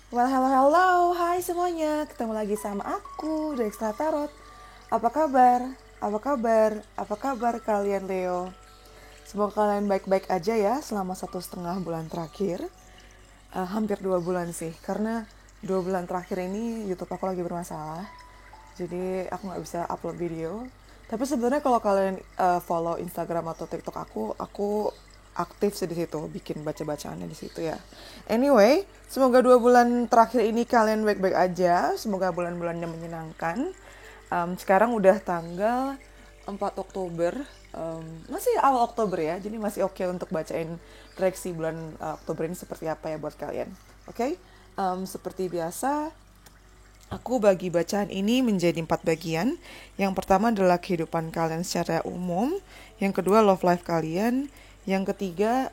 Well, hello, hello. Hai semuanya. Ketemu lagi sama aku, Dextra Tarot. Apa kabar? Apa kabar? Apa kabar kalian, Leo? Semoga kalian baik-baik aja ya selama 1,5 bulan terakhir. Hampir 2 bulan sih, karena 2 bulan terakhir ini YouTube aku lagi bermasalah. Jadi aku nggak bisa upload video. Tapi sebenarnya kalau kalian follow Instagram atau TikTok aku aktif sih di situ, bikin baca-bacaannya di situ ya. Anyway, semoga 2 bulan terakhir ini kalian baik-baik aja. Semoga bulan-bulannya menyenangkan. Sekarang udah tanggal 4 Oktober. Masih awal Oktober ya, jadi masih oke untuk bacain prediksi bulan Oktober ini seperti apa ya buat kalian. Oke? Seperti biasa, aku bagi bacaan ini menjadi 4 bagian. Yang pertama adalah kehidupan kalian secara umum. Yang kedua, love life kalian. Yang ketiga,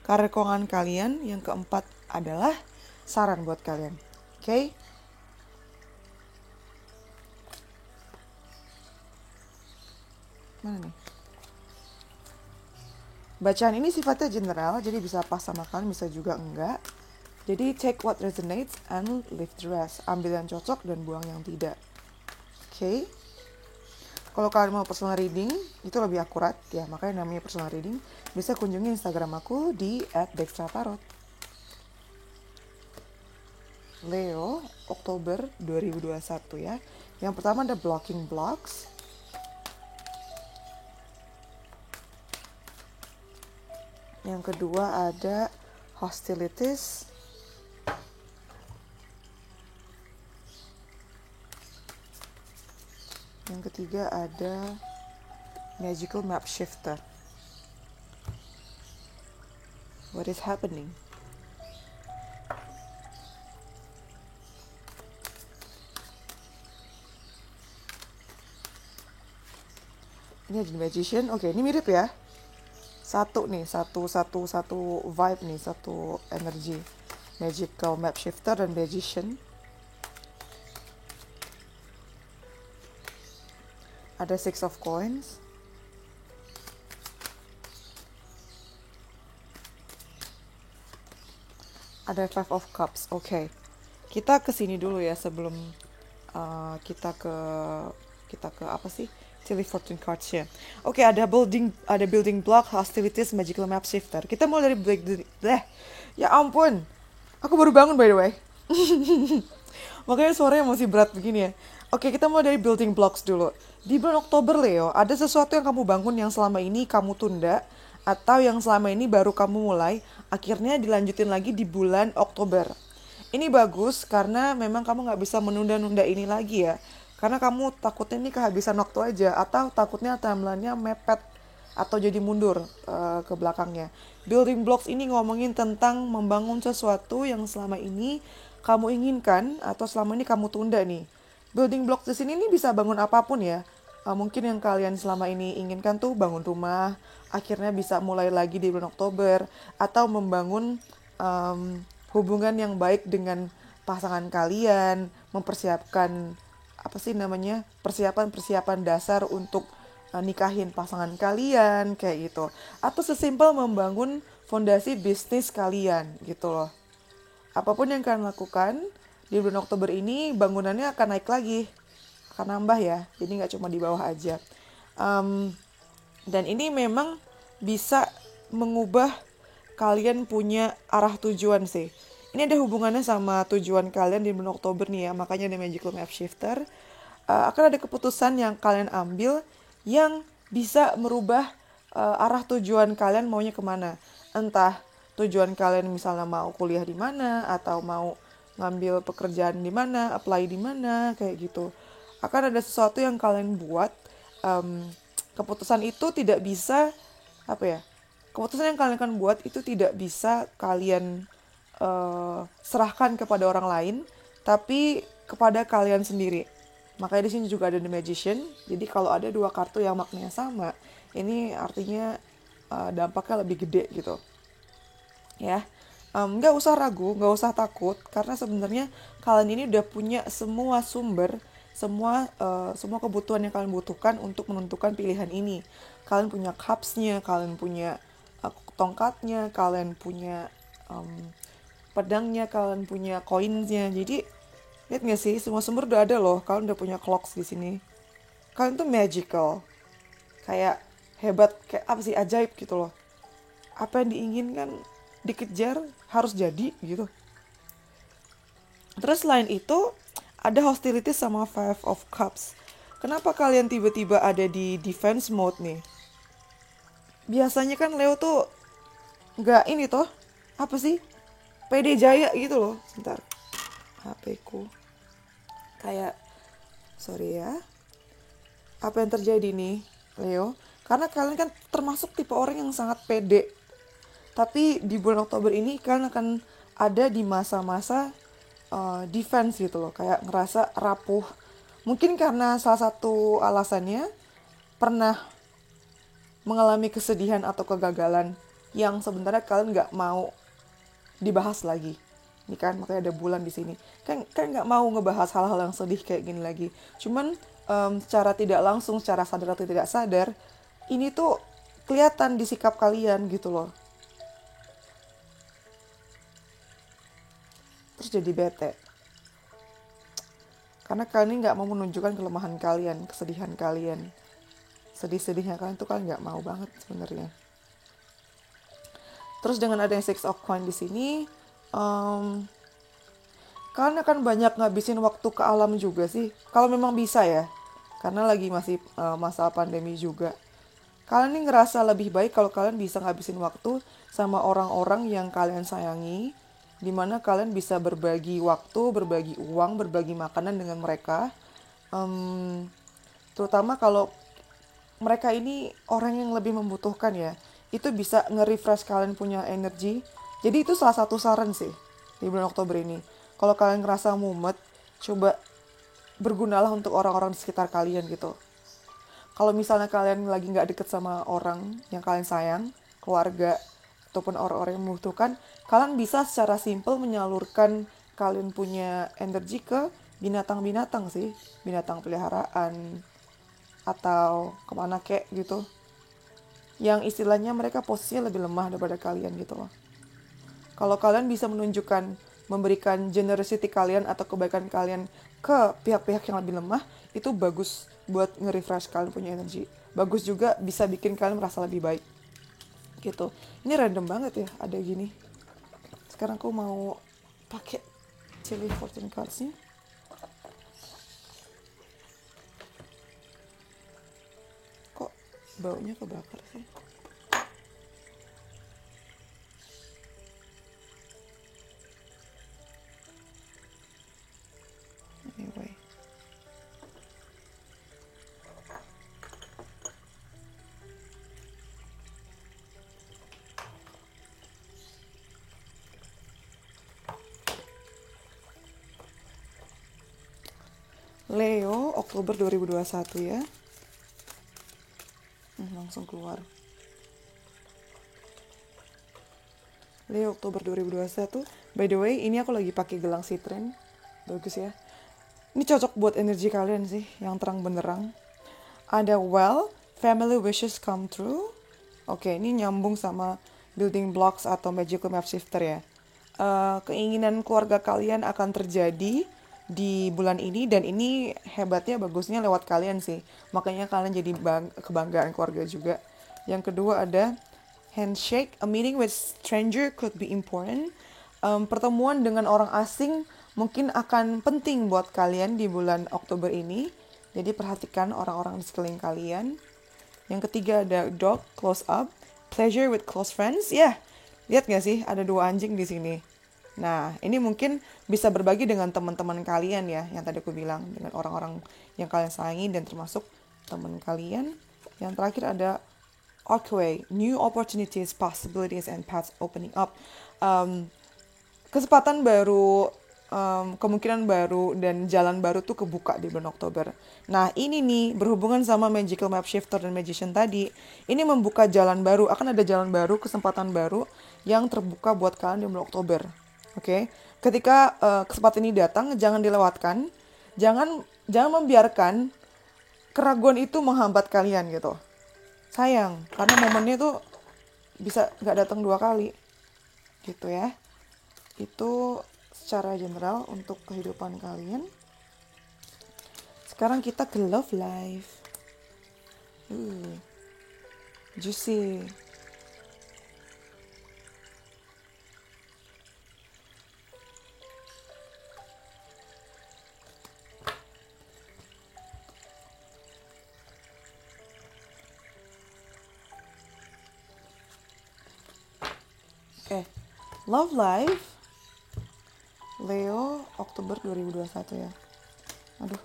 karir keuangan kalian. Yang keempat adalah saran buat kalian. Oke? Mana nih? Bacaan ini sifatnya general, jadi bisa pas sama kalian, bisa juga enggak. Jadi take what resonates and leave the rest. Ambil yang cocok dan buang yang tidak. Oke? Kalau kalian mau personal reading, itu lebih akurat ya, makanya namanya personal reading. Bisa kunjungi Instagram aku di @dextratarot. Leo, Oktober 2021 ya. Yang pertama ada blocking blocks. Yang kedua ada hostilities. Yang ketiga ada magical map shifter. What is happening? Ini ada magician. Oke, ini mirip ya. Satu nih, satu vibe nih, satu energi. Magical map shifter dan magician. Ada six of coins. Ada five of cups. Oke. Kita kesini dulu ya sebelum kita ke apa sih? Silly fortune cards ya. Oke, ada building block, hostilities, magical map shifter. Kita mulai dari ya ampun. Aku baru bangun by the way. Makanya suaranya masih berat begini ya. Oke, kita mulai dari building blocks dulu. Di bulan Oktober, Leo, ada sesuatu yang kamu bangun yang selama ini kamu tunda, atau yang selama ini baru kamu mulai, akhirnya dilanjutin lagi di bulan Oktober. Ini bagus karena memang kamu nggak bisa menunda-nunda ini lagi ya. Karena kamu takutnya ini kehabisan waktu aja, atau takutnya timelinenya mepet atau jadi mundur ke belakangnya. Building blocks ini ngomongin tentang membangun sesuatu yang selama ini kamu inginkan atau selama ini kamu tunda nih. Building blocks di sini nih bisa bangun apapun ya. Mungkin yang kalian selama ini inginkan tuh bangun rumah, akhirnya bisa mulai lagi di bulan Oktober, atau membangun hubungan yang baik dengan pasangan kalian, mempersiapkan apa sih namanya, persiapan dasar untuk nikahin pasangan kalian kayak gitu, atau sesimpel membangun fondasi bisnis kalian gitu loh. Apapun yang kalian lakukan di bulan Oktober ini, bangunannya akan naik lagi, akan nambah ya, jadi nggak cuma di bawah aja. Dan ini memang bisa mengubah kalian punya arah tujuan sih. Ini ada hubungannya sama tujuan kalian di bulan Oktober nih ya, makanya ada magical map shifter. Akan ada keputusan yang kalian ambil yang bisa merubah arah tujuan kalian maunya kemana. Entah tujuan kalian misalnya mau kuliah di mana, atau mau ngambil pekerjaan di mana, apply di mana, kayak gitu. Akan ada sesuatu yang kalian buat. Keputusan itu tidak bisa, apa ya, keputusan yang kalian akan buat itu tidak bisa kalian serahkan kepada orang lain, tapi kepada kalian sendiri. Makanya di sini juga ada The Magician. Jadi kalau ada dua kartu yang maknanya sama, ini artinya dampaknya lebih gede gitu. Ya, nggak usah ragu, nggak usah takut, karena sebenarnya kalian ini udah punya semua sumber, semua kebutuhan yang kalian butuhkan untuk menentukan pilihan ini. Kalian punya cupsnya, kalian punya tongkatnya, kalian punya pedangnya, kalian punya koinnya. Jadi lihat nggak sih, semua sumber udah ada loh. Kalian udah punya clocks di sini. Kalian tuh magical, kayak hebat, kayak apa sih, ajaib gitu loh. Apa yang diinginkan dikejar harus jadi gitu. Terus selain itu ada hostility sama Five of Cups. Kenapa kalian tiba-tiba ada di defense mode nih? Biasanya kan Leo tuh nggak ini toh, apa sih, pede jaya gitu loh. Sebentar, HP ku kayak, sorry ya. Apa yang terjadi nih Leo? Karena kalian kan termasuk tipe orang yang sangat pede. Tapi di bulan Oktober ini kalian akan ada di masa-masa defense gitu loh, kayak ngerasa rapuh. Mungkin karena salah satu alasannya pernah mengalami kesedihan atau kegagalan yang sebenarnya kalian nggak mau dibahas lagi. Ini kan makanya ada bulan di sini. Kan nggak mau ngebahas hal-hal yang sedih kayak gini lagi. Cuman secara tidak langsung, secara sadar atau tidak sadar, ini tuh kelihatan di sikap kalian gitu loh. Terus jadi bete. Karena kalian ini nggak mau menunjukkan kelemahan kalian, kesedihan kalian. Sedih-sedihnya kalian tuh kalian nggak mau banget sebenarnya. Terus dengan adanya Six of Coin di sini, kalian akan banyak ngabisin waktu ke alam juga sih. Kalau memang bisa ya, karena lagi masih masa pandemi juga. Kalian ini ngerasa lebih baik kalau kalian bisa ngabisin waktu sama orang-orang yang kalian sayangi, dimana kalian bisa berbagi waktu, berbagi uang, berbagi makanan dengan mereka. Terutama kalau mereka ini orang yang lebih membutuhkan ya, itu bisa nge-refresh kalian punya energi. Jadi itu salah satu saran sih di bulan Oktober ini. Kalau kalian ngerasa mumet, coba bergunalah untuk orang-orang di sekitar kalian gitu. Kalau misalnya kalian lagi nggak deket sama orang yang kalian sayang, keluarga, ataupun orang-orang yang membutuhkan, kalian bisa secara simpel menyalurkan kalian punya energi ke binatang-binatang sih. Binatang peliharaan, atau kemana kek gitu. Yang istilahnya mereka posisinya lebih lemah daripada kalian gitu loh. Kalau kalian bisa menunjukkan, memberikan generosity kalian atau kebaikan kalian ke pihak-pihak yang lebih lemah, itu bagus buat nge-refresh kalian punya energi. Bagus juga bisa bikin kalian merasa lebih baik. Gitu. Ini random banget ya ada gini. Sekarang aku mau pakai Chili Fortune Cards-nya. Kok baunya kebakar sih? Anyway. Leo, Oktober 2021 ya. Langsung keluar. Leo, Oktober 2021. By the way, ini aku lagi pakai gelang Citrin. Bagus ya. Ini cocok buat energi kalian sih, yang terang benderang. Ada family wishes come true. Oke, ini nyambung sama building blocks atau magical map shifter ya. Keinginan keluarga kalian akan terjadi di bulan ini, dan ini hebatnya bagusnya lewat kalian sih. Makanya kalian jadi kebanggaan keluarga juga. Yang kedua ada handshake. A meeting with stranger could be important. Pertemuan dengan orang asing mungkin akan penting buat kalian di bulan Oktober ini. Jadi perhatikan orang-orang di sekeliling kalian. Yang ketiga ada dog, close up. Pleasure with close friends. Ya, lihat gak sih ada 2 anjing di sini. Nah, ini mungkin bisa berbagi dengan teman-teman kalian ya, yang tadi aku bilang, dengan orang-orang yang kalian sayangi dan termasuk teman kalian. Yang terakhir ada Archway, new opportunities, possibilities, and paths opening up. Kesempatan baru, kemungkinan baru, dan jalan baru tuh kebuka di bulan Oktober. Nah, ini nih berhubungan sama Magical Map Shifter dan Magician tadi. Ini membuka jalan baru, akan ada jalan baru, kesempatan baru yang terbuka buat kalian di bulan Oktober. Oke, ketika kesempatan ini datang, jangan dilewatkan. Jangan membiarkan keraguan itu menghambat kalian gitu. Sayang, karena momennya tuh bisa nggak datang 2 kali. Gitu ya. Itu secara general untuk kehidupan kalian. Sekarang kita ke love life. Juicy. Oke, love life Leo Oktober 2021 ya. Aduh.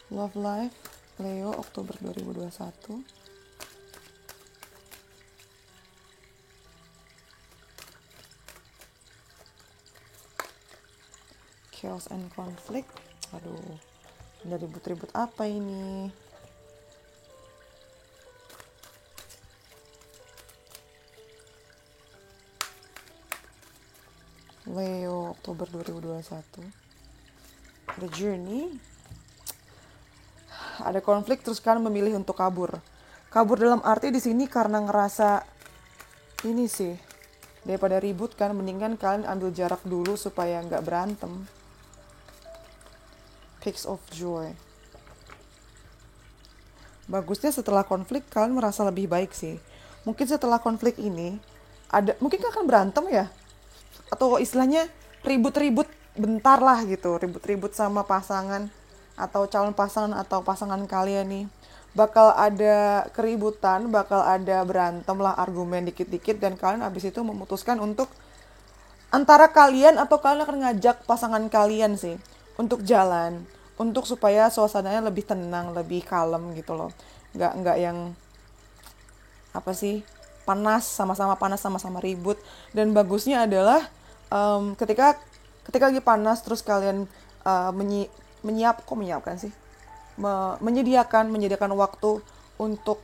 Love life Leo Oktober 2021. Chaos and conflict. Aduh. Ada ribut-ribut apa ini? Leo Oktober 2021. The journey. Ada konflik terus kan memilih untuk kabur. Kabur dalam arti di sini karena ngerasa ini sih. Daripada ribut kan mendingan kalian ambil jarak dulu supaya nggak berantem. Pigs of joy. Bagusnya setelah konflik kalian merasa lebih baik sih. Mungkin setelah konflik ini mungkin akan berantem ya, atau istilahnya ribut-ribut bentar lah gitu, ribut-ribut sama pasangan atau calon pasangan atau pasangan kalian nih. Bakal ada keributan, bakal ada berantem lah, argumen dikit-dikit, dan kalian abis itu memutuskan untuk antara kalian atau kalian akan ngajak pasangan kalian sih untuk jalan, untuk supaya suasananya lebih tenang, lebih kalem gitu loh. Nggak yang apa sih, panas, sama-sama ribut. Dan bagusnya adalah ketika lagi panas terus kalian menyediakan waktu untuk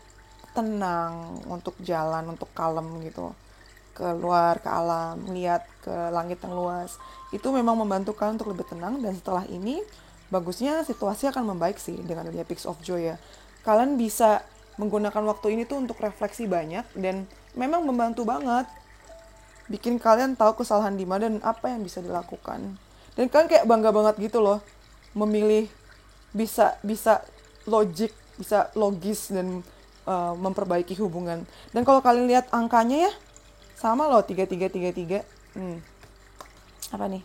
tenang, untuk jalan, untuk kalem gitu, keluar ke alam, lihat ke langit yang luas. Itu memang membantu kalian untuk lebih tenang. Dan setelah ini bagusnya situasi akan membaik sih dengan adanya Pigs of Joy ya. Kalian bisa menggunakan waktu ini tuh untuk refleksi banyak, dan memang membantu banget bikin kalian tahu kesalahan di mana dan apa yang bisa dilakukan. Dan kalian kayak bangga banget gitu loh, memilih bisa logik, bisa logis, dan memperbaiki hubungan. Dan kalau kalian lihat angkanya ya, sama loh, 3333. Apa nih?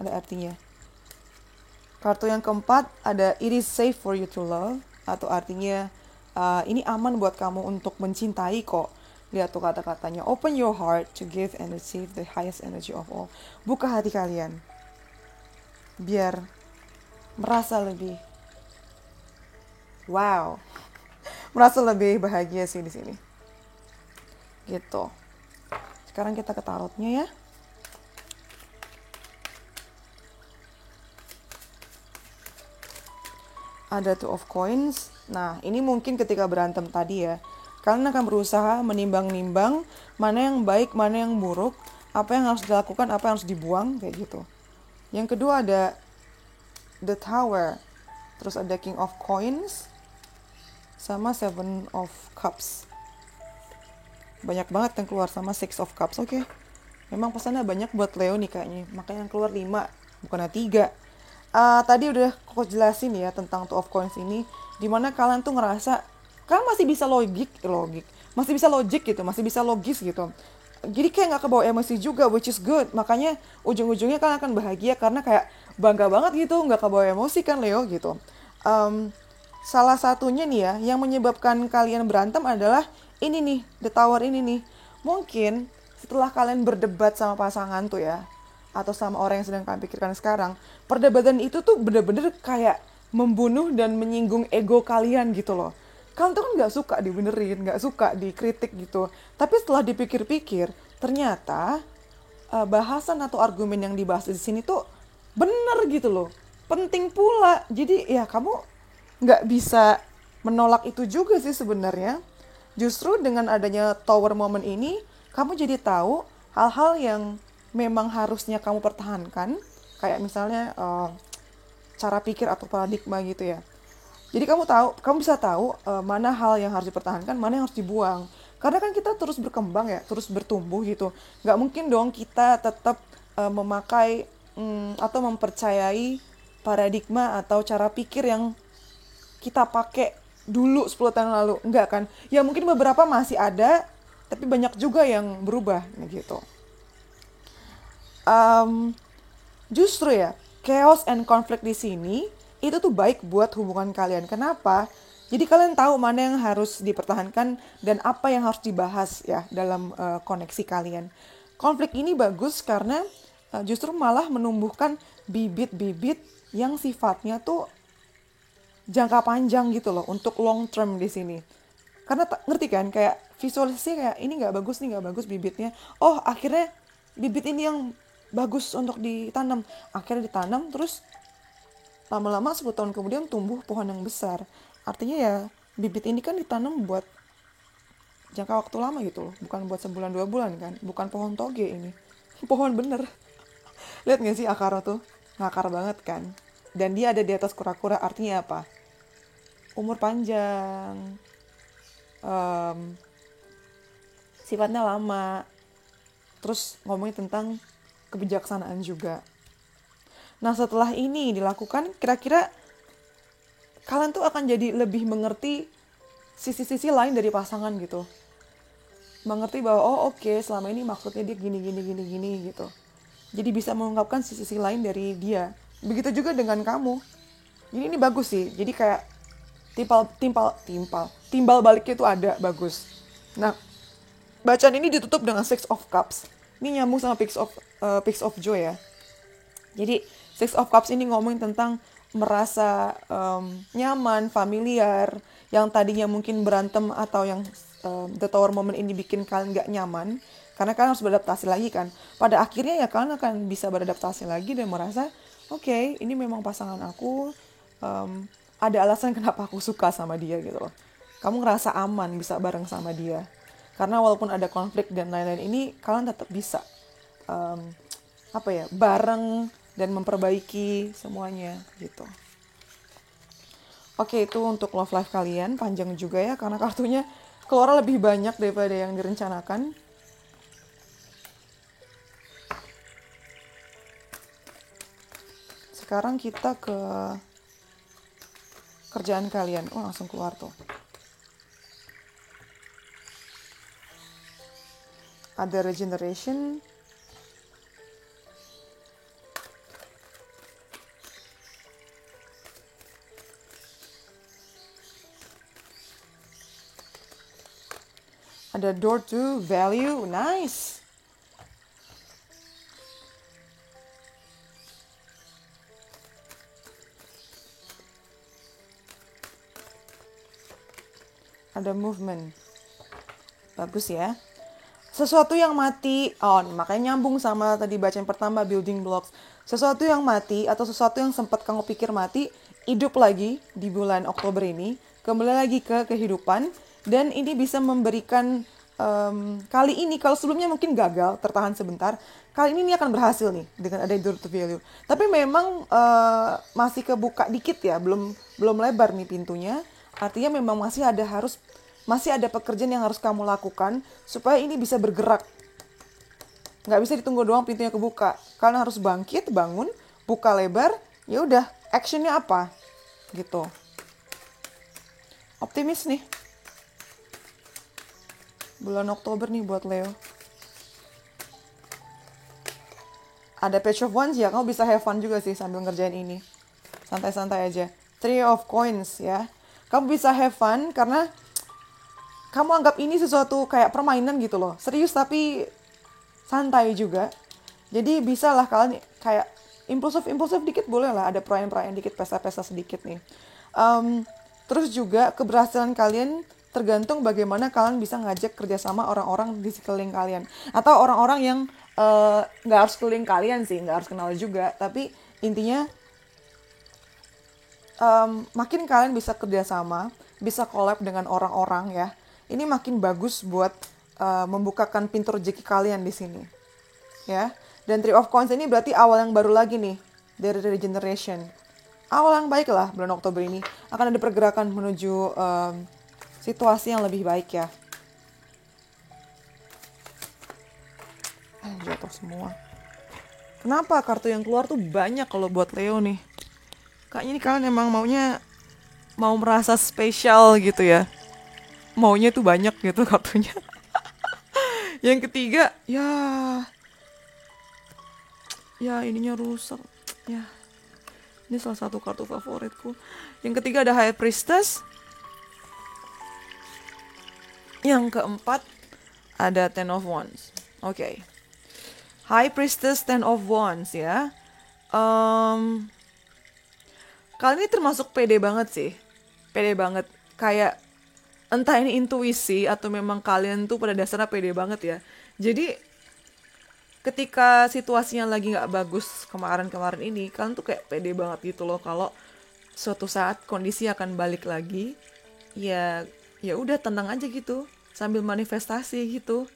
Ada artinya. Kartu yang keempat ada it is safe for you to love, atau artinya ini aman buat kamu untuk mencintai kok. Lihat tuh kata-katanya, open your heart to give and receive the highest energy of all. Buka hati kalian biar merasa lebih merasa lebih bahagia sih di sini. Gitu. Sekarang kita ke tarotnya ya. Ada Two of Coins. Nah, ini mungkin ketika berantem tadi ya, kalian akan berusaha menimbang-nimbang mana yang baik, mana yang buruk, apa yang harus dilakukan, apa yang harus dibuang, kayak gitu. Yang kedua ada The Tower, terus ada King of Coins, sama Seven of Cups. Banyak banget yang keluar, sama Six of Cups. Oke. Memang pesannya banyak buat Leo nih kayaknya, makanya yang keluar 5, bukannya 3. Tadi udah aku jelasin ya tentang Two of Coins ini, dimana kalian tuh ngerasa kalian masih bisa masih bisa logik gitu, masih bisa logis gitu. Jadi kayak nggak kebawa emosi juga, which is good. Makanya ujung-ujungnya kalian akan bahagia karena kayak bangga banget gitu, nggak kebawa emosi kan Leo gitu. Salah satunya nih ya, yang menyebabkan kalian berantem adalah ini nih, The Tower ini nih. Mungkin setelah kalian berdebat sama pasangan tuh ya, atau sama orang yang sedang kalian pikirkan sekarang, perdebatan itu tuh bener-bener kayak membunuh dan menyinggung ego kalian gitu loh. Kalian tuh kan gak suka dibenerin, gak suka dikritik gitu. Tapi setelah dipikir-pikir, ternyata bahasan atau argumen yang dibahas di sini tuh bener gitu loh. Penting pula. Jadi ya kamu gak bisa menolak itu juga sih sebenarnya. Justru dengan adanya Tower Moment ini, kamu jadi tahu hal-hal yang memang harusnya kamu pertahankan, kayak misalnya cara pikir atau paradigma gitu ya. Jadi kamu bisa tahu mana hal yang harus dipertahankan, mana yang harus dibuang. Karena kan kita terus berkembang ya, terus bertumbuh gitu. Nggak mungkin dong kita tetap memakai atau mempercayai paradigma atau cara pikir yang kita pakai dulu 10 tahun lalu. Enggak kan? Ya mungkin beberapa masih ada, tapi banyak juga yang berubah gitu. Um, Justru ya, chaos and conflict di sini itu tuh baik buat hubungan kalian. Kenapa? Jadi kalian tahu mana yang harus dipertahankan dan apa yang harus dibahas ya dalam koneksi kalian. Konflik ini bagus karena justru malah menumbuhkan bibit-bibit yang sifatnya tuh jangka panjang gitu loh untuk long term di sini. Karena ngerti kan kayak visualisasi kayak ini nggak bagus bibitnya. Oh akhirnya bibit ini yang bagus untuk ditanam. Akhirnya ditanam terus lama-lama 10 tahun kemudian tumbuh pohon yang besar. Artinya ya bibit ini kan ditanam buat jangka waktu lama gitu loh. Bukan buat sebulan 2 bulan kan. Bukan pohon toge ini. Pohon bener. Lihat gak sih akarnya tuh? Ngakar banget kan. Dan dia ada di atas kura-kura artinya apa? Umur panjang. Sifatnya lama. Terus ngomongin tentang kebijaksanaan juga. Nah setelah ini dilakukan, kira-kira kalian tuh akan jadi lebih mengerti sisi-sisi lain dari pasangan gitu. Mengerti bahwa oh oke, selama ini maksudnya dia gini gitu. Jadi bisa mengungkapkan sisi-sisi lain dari dia. Begitu juga dengan kamu. Jadi ini bagus sih. Jadi kayak timbal baliknya itu ada, bagus. Nah, bacaan ini ditutup dengan Six of Cups. Ini nyambung sama Pix of Joy ya. Jadi Six of Cups ini ngomongin tentang merasa nyaman, familiar, yang tadinya mungkin berantem atau yang the tower moment ini bikin kalian gak nyaman, karena kalian harus beradaptasi lagi kan. Pada akhirnya ya kalian akan bisa beradaptasi lagi dan merasa, oke, ini memang pasangan aku, ada alasan kenapa aku suka sama dia gitu loh. Kamu ngerasa aman bisa bareng sama dia. Karena walaupun ada konflik dan lain-lain ini, kalian tetap bisa bareng dan memperbaiki semuanya gitu. Oke, itu untuk love life kalian, panjang juga ya karena kartunya keluar lebih banyak daripada yang direncanakan. Sekarang kita ke kerjaan kalian. Oh, langsung keluar tuh. Ada regeneration. Ada door to value. Nice. Ada movement. Bagus ya. Sesuatu yang mati, makanya nyambung sama tadi bacaan pertama, building blocks. Sesuatu yang mati atau sesuatu yang sempat kamu pikir mati, hidup lagi di bulan Oktober ini, kembali lagi ke kehidupan, dan ini bisa memberikan, kali ini, kalau sebelumnya mungkin gagal, tertahan sebentar, kali ini akan berhasil nih, dengan ada door to value. Tapi memang masih kebuka dikit ya, belum lebar nih pintunya, artinya memang masih ada pekerjaan yang harus kamu lakukan supaya ini bisa bergerak. Nggak bisa ditunggu doang pintunya kebuka. Kalian harus bangkit, bangun, buka lebar, ya udah, actionnya apa? Gitu. Optimis nih. Bulan Oktober nih buat Leo. Ada Page of Wands ya, kamu bisa have fun juga sih sambil ngerjain ini. Santai-santai aja. Three of Coins ya. Kamu bisa have fun karena kamu anggap ini sesuatu kayak permainan gitu loh. Serius tapi santai juga. Jadi bisa lah kalian kayak impulsif dikit boleh lah. Ada perayaan dikit, pesta-pesta sedikit nih. Terus juga keberhasilan kalian tergantung bagaimana kalian bisa ngajak kerjasama orang-orang di sekeliling kalian. Atau orang-orang yang gak harus keliling kalian sih, gak harus kenal juga. Tapi intinya makin kalian bisa kerjasama, bisa collab dengan orang-orang ya. Ini makin bagus buat membukakan pintu rezeki kalian di sini, ya. Dan Three of Coins ini berarti awal yang baru lagi nih dari regeneration. Awal yang baik lah bulan Oktober ini. Akan ada pergerakan menuju situasi yang lebih baik ya. jatuh semua. Kenapa kartu yang keluar tuh banyak kalau buat Leo nih? Kayaknya ini kalian emang mau merasa spesial gitu ya. Maunya tuh banyak gitu kartunya. Yang ketiga, ya ininya rusak. Ya, ini salah satu kartu favoritku. Yang ketiga ada High Priestess. Yang keempat ada Ten of Wands. Oke. High Priestess, Ten of Wands ya. Kalian ini termasuk pede banget sih. Pede banget. Kayak entah ini intuisi atau memang kalian tuh pada dasarnya pede banget ya. Jadi ketika situasinya lagi nggak bagus kemarin-kemarin ini, kalian tuh kayak pede banget gitu loh kalau suatu saat kondisi akan balik lagi. Ya udah tenang aja gitu sambil manifestasi gitu.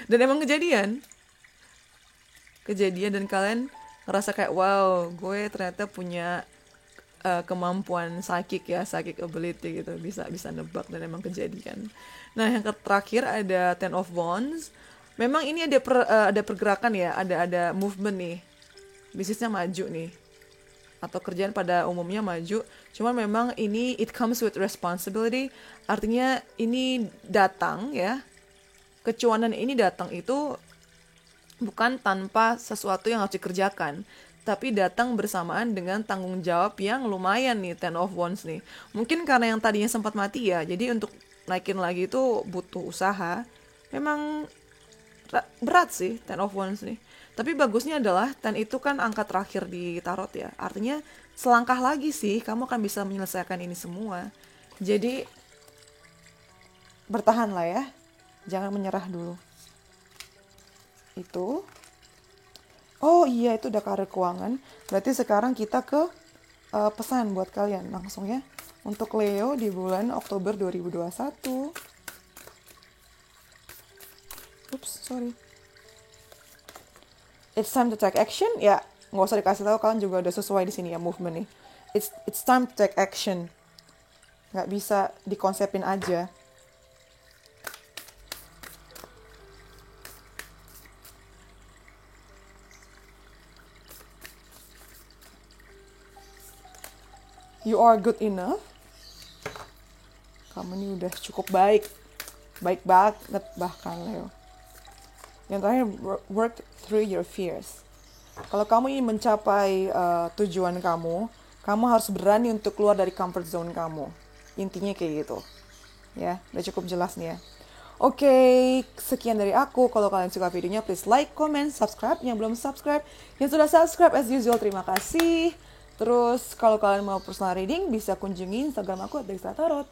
Dan emang kejadian dan kalian ngerasa kayak wow, gue ternyata punya kemampuan psychic ability gitu, bisa nebak, dan emang kejadian. Nah, yang terakhir ada Ten of Wands. Memang ini ada pergerakan ya, ada movement nih, bisnisnya maju nih, atau kerjaan pada umumnya maju. Cuma memang ini it comes with responsibility, artinya ini datang ya, kecuanan ini datang itu bukan tanpa sesuatu yang harus dikerjakan, tapi datang bersamaan dengan tanggung jawab yang lumayan nih, Ten of Wands nih. Mungkin karena yang tadinya sempat mati ya, jadi untuk naikin lagi itu butuh usaha. Memang berat sih Ten of Wands nih. Tapi bagusnya adalah Ten itu kan angka terakhir di tarot ya. Artinya selangkah lagi sih kamu akan bisa menyelesaikan ini semua. Jadi bertahanlah ya. Jangan menyerah dulu. Itu. Oh iya, itu udah karir keuangan. Berarti sekarang kita ke pesan buat kalian langsung ya. Untuk Leo di bulan Oktober 2021. Oops, sorry. It's time to take action. Ya, nggak usah dikasih tahu, kalian juga udah sesuai di sini ya movement nih. It's time to take action. Nggak bisa dikonsepin aja. You are good enough. Kamu ini udah cukup baik. Baik banget bahkan, Leo. Yang terakhir, work through your fears. Kalau kamu ingin mencapai tujuan kamu harus berani untuk keluar dari comfort zone kamu. Intinya kayak gitu. Ya, udah cukup jelas nih ya. Oke, sekian dari aku. Kalau kalian suka videonya, please like, comment, subscribe. Yang belum subscribe, yang sudah subscribe as usual, terima kasih. Terus kalau kalian mau personal reading, bisa kunjungi Instagram aku @dextratarot.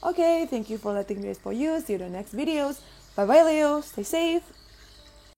Oke, thank you for letting me read for you. See you in the next videos. Bye-bye Leo, stay safe.